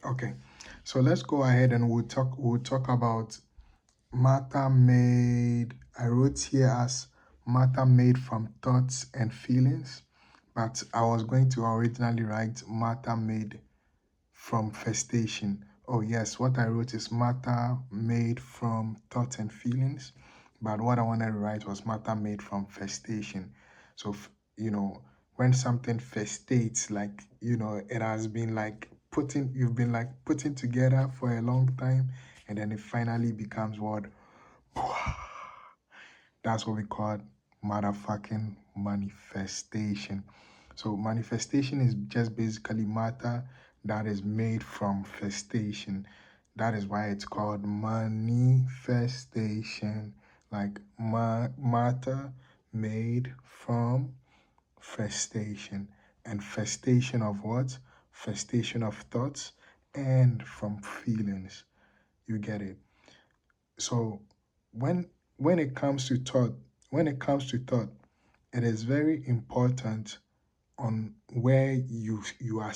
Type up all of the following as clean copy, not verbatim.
Okay, so let's go ahead and we'll talk about matter made. I wrote here as matter made from thoughts and feelings, but I was going to originally write matter made from festation. Oh yes, what I wrote is matter made from thoughts and feelings, but what I wanted to write was matter made from festation. So you know, when something festates, like it has been like you've been like putting together for a long time, and then it finally becomes what. That's what we call motherfucking manifestation. So manifestation is just basically matter that is made from festation. That is why it's called manifestation. Like matter made from festation. And festation of what? Festation of thoughts and from feelings. You get it? So when when it comes to thought, when it comes to thought, it is very important on where you are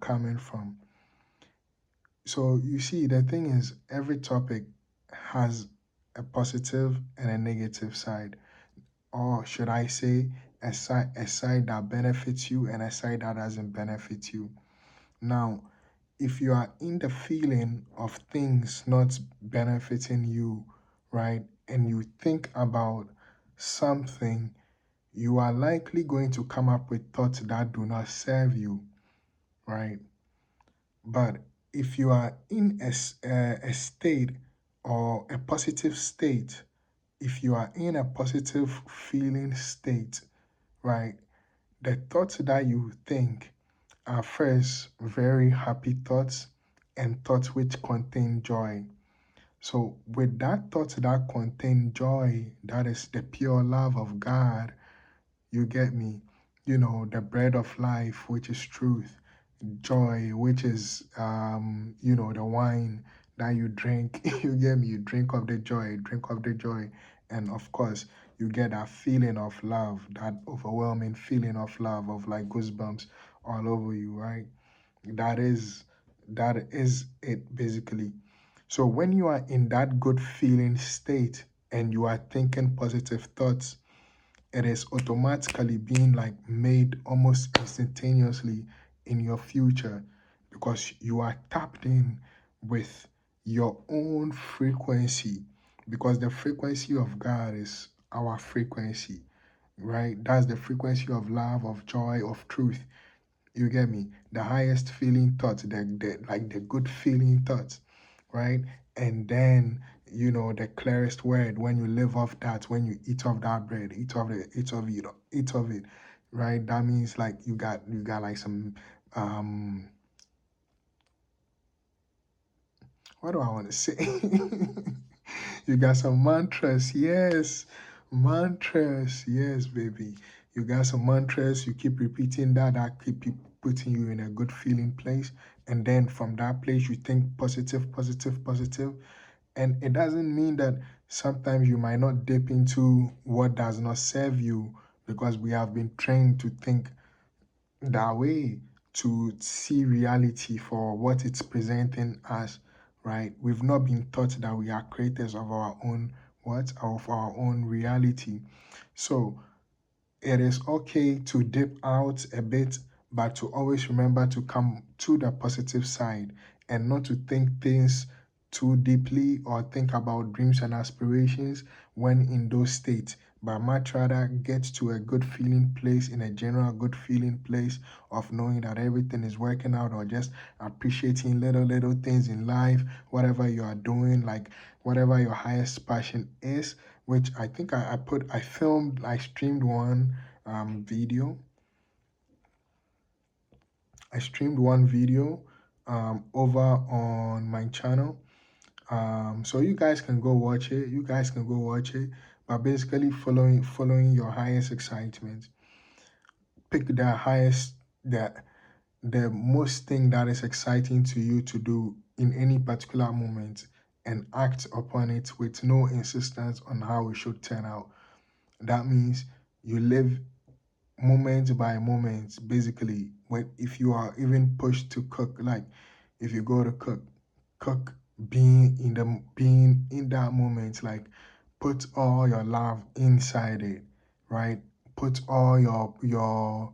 coming from. So you see, the thing is, every topic has a positive and a negative side, or should I say, a side that benefits you and a side that doesn't benefit you. Now, if you are in the feeling of things not benefiting you, right, and you think about something, you are likely going to come up with thoughts that do not serve you, right? But if you are in a state or a positive state, if you are in a positive feeling state, right, the thoughts that you think are first very happy thoughts and thoughts which contain joy. So, with that thought that contain joy, that is the pure love of God, you get me? The bread of life, which is truth, joy, which is, the wine that you drink. You get me? You drink of the joy. And of course, you get that feeling of love, that overwhelming feeling of love, of like goosebumps all over you, right? That is that is it basically. So when you are in that good feeling state and you are thinking positive thoughts, it is automatically being like made almost instantaneously in your future because you are tapped in with your own frequency, because the frequency of God is our frequency, right? That's the frequency of love, of joy, of truth. You get me? The highest feeling thoughts, the good feeling thoughts, right? And then the clearest word, when you live off that, when you eat off that bread, eat of it, right? That means like you got like some what do I want to say? You got some mantras, yes. Mantras, yes, baby. You got some mantras, you keep repeating that keep putting you in a good feeling place. And then from that place, you think positive, positive, positive. And it doesn't mean that sometimes you might not dip into what does not serve you, because we have been trained to think that way, to see reality for what it's presenting us, right? We've not been taught that we are creators of our own of our own reality. So it is okay to dip out a bit, but to always remember to come to the positive side and not to think things too deeply or think about dreams and aspirations when in those states, but much rather get to a good feeling place, in a general good feeling place of knowing that everything is working out, or just appreciating little things in life, whatever you are doing, like whatever your highest passion is, which I think I streamed one video. I streamed one video over on my channel. So you guys can go watch it. You guys can go watch it. But basically following your highest excitement. Pick the highest the most thing that is exciting to you to do in any particular moment, and act upon it with no insistence on how it should turn out. That means you live moment by moment, basically. When if you are even pushed to cook, like If you go to cook, being in that moment, like put all your love inside it, right? Put all your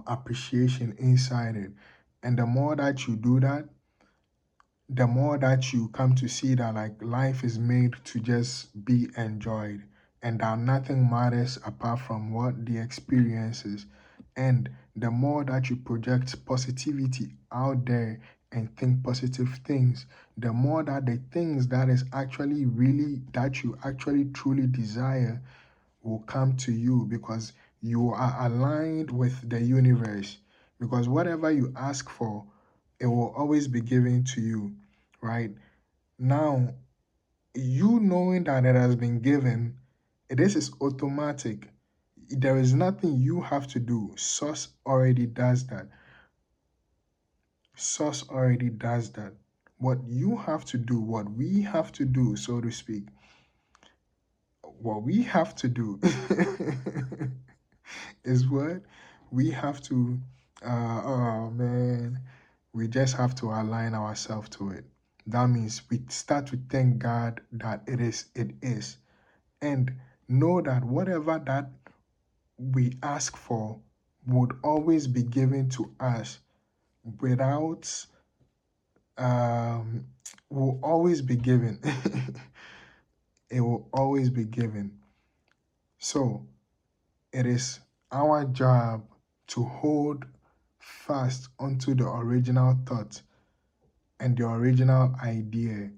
appreciation inside it. And the more that you do that, the more that you come to see that like life is made to just be enjoyed, and that nothing matters apart from what the experience is. And the more that you project positivity out there and think positive things, the more that the things that is actually really that you actually truly desire will come to you, because you are aligned with the universe. Because whatever you ask for, it will always be given to you, right? Now, you knowing that it has been given, this is automatic. There is nothing you have to do. Source already does that. Source already does that. What you have to do, what we have to do, so to speak, what we have to do is what we have to, oh man, we just have to align ourselves to it. That means we start to thank God that it is. And know that whatever that we ask for would always be given to us without, um, will always be given. It will always be given. So it is our job to hold fast onto the original thought and the original idea,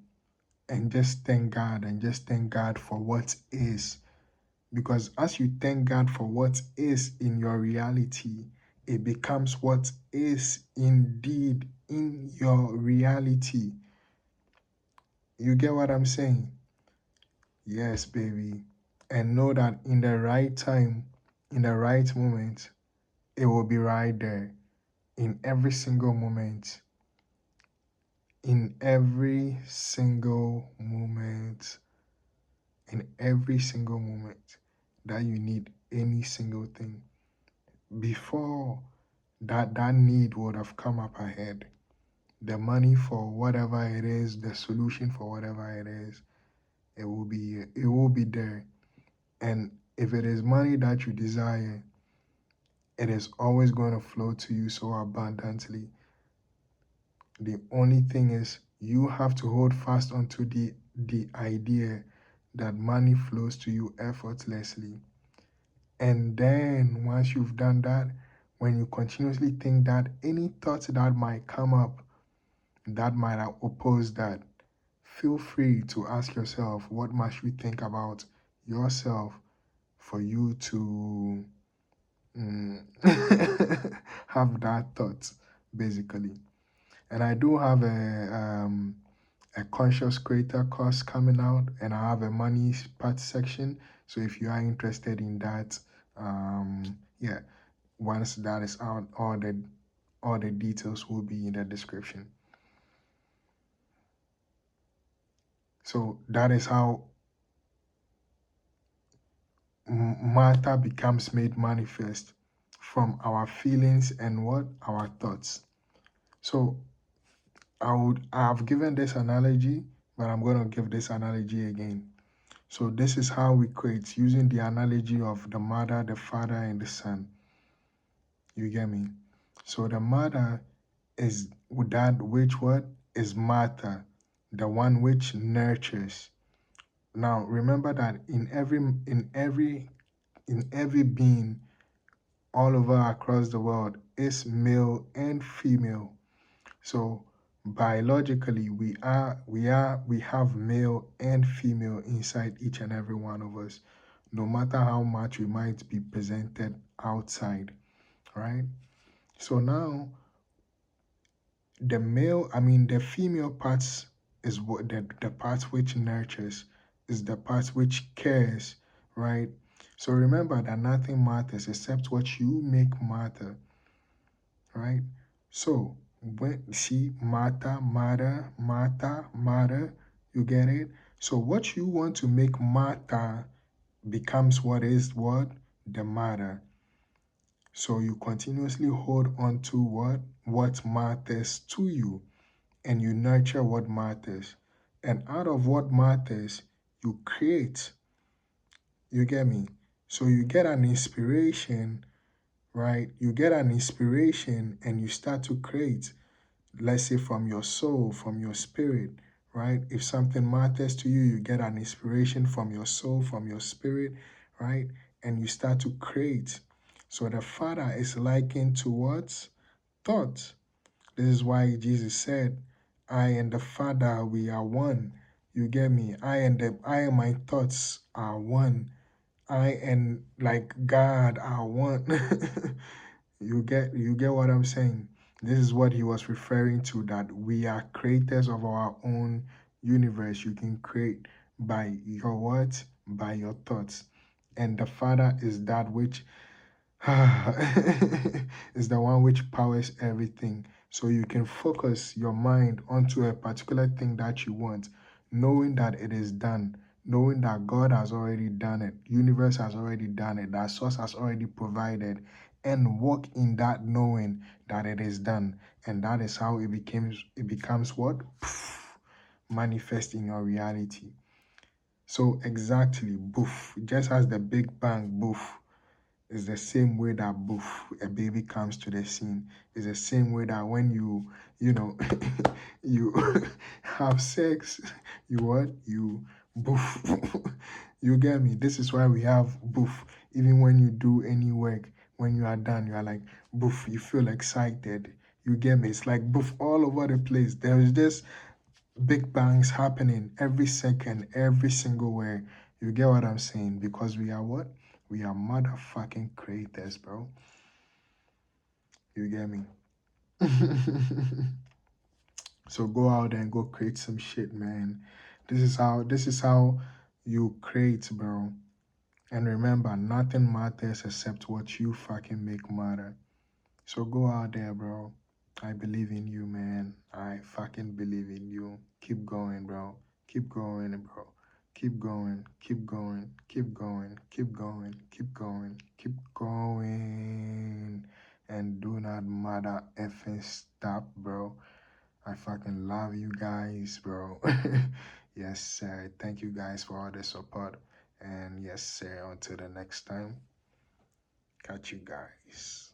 and just thank God, and just thank God for what is. Because as you thank God for what is in your reality, it becomes what is indeed in your reality. You get what I'm saying? Yes, baby. And know that in the right time, in the right moment, it will be right there. In every single moment. In every single moment. In every single moment that you need any single thing. Before that need would have come up ahead. The money for whatever it is, the solution for whatever it is, it will be there. And if it is money that you desire, it is always going to flow to you so abundantly. The only thing is you have to hold fast onto the idea that money flows to you effortlessly. And then once you've done that, when you continuously think that, any thoughts that might come up that might oppose that, feel free to ask yourself, what must you think about yourself for you to have that thought, basically. And I do have a conscious creator course coming out, and I have a money part section. So if you are interested in that, yeah, once that is out, all the details will be in the description. So that is how matter becomes made manifest, from our feelings and what our thoughts. So I've given this analogy, but I'm going to give this analogy again. So this is how we create, using the analogy of the mother, the father, and the son. You get me? So the mother is that which what is matter, the one which nurtures. Now remember that in every being all over across the world is male and female. So biologically we have male and female inside each and every one of us, no matter how much we might be presented outside, right? So now the female parts is what the part which nurtures, is the part which cares, right? So remember that nothing matters except what you make matter, right? So when see matter, you get it? So what you want to make matter becomes what is what? The matter. So you continuously hold on to what matters to you. and you nurture what matters. And out of what matters, you create. You get me? So you get an inspiration, right? You get an inspiration and you start to create, let's say from your soul, from your spirit, right? If something matters to you, you get an inspiration from your soul, from your spirit, right? And you start to create. So the Father is likened to what? Thought. This is why Jesus said, I and the Father, we are one. You get me? I and my thoughts are one. I and like God are one. You get what I'm saying? This is what he was referring to, that we are creators of our own universe. You can create by your words, by your thoughts. And the Father is that which is the one which powers everything. So you can focus your mind onto a particular thing that you want, knowing that it is done, knowing that God has already done it, universe has already done it, that source has already provided, and walk in that knowing that it is done. And that is how it becomes what? Manifest in your reality. So exactly, boof, just as the Big Bang, boof, it's the same way that boof, a baby comes to the scene. It's the same way that when you know, you have sex, you what? You boof. You get me? This is why we have boof. Even when you do any work, when you are done, you are like boof. You feel excited. You get me? It's like boof all over the place. There is just big bangs happening every second, every single way. You get what I'm saying? Because we are what? We are motherfucking creators, bro. You get me? So go out there and go create some shit, man. This is how you create, bro. And remember, nothing matters except what you fucking make matter. So go out there, bro. I believe in you, man. I fucking believe in you. Keep going, bro. Keep going, bro. Keep going, keep going, keep going, keep going, keep going, keep going. And do not matter effing stop, bro. I fucking love you guys, bro. Yes, sir. Thank you guys for all the support. And yes, sir. Until the next time, catch you guys.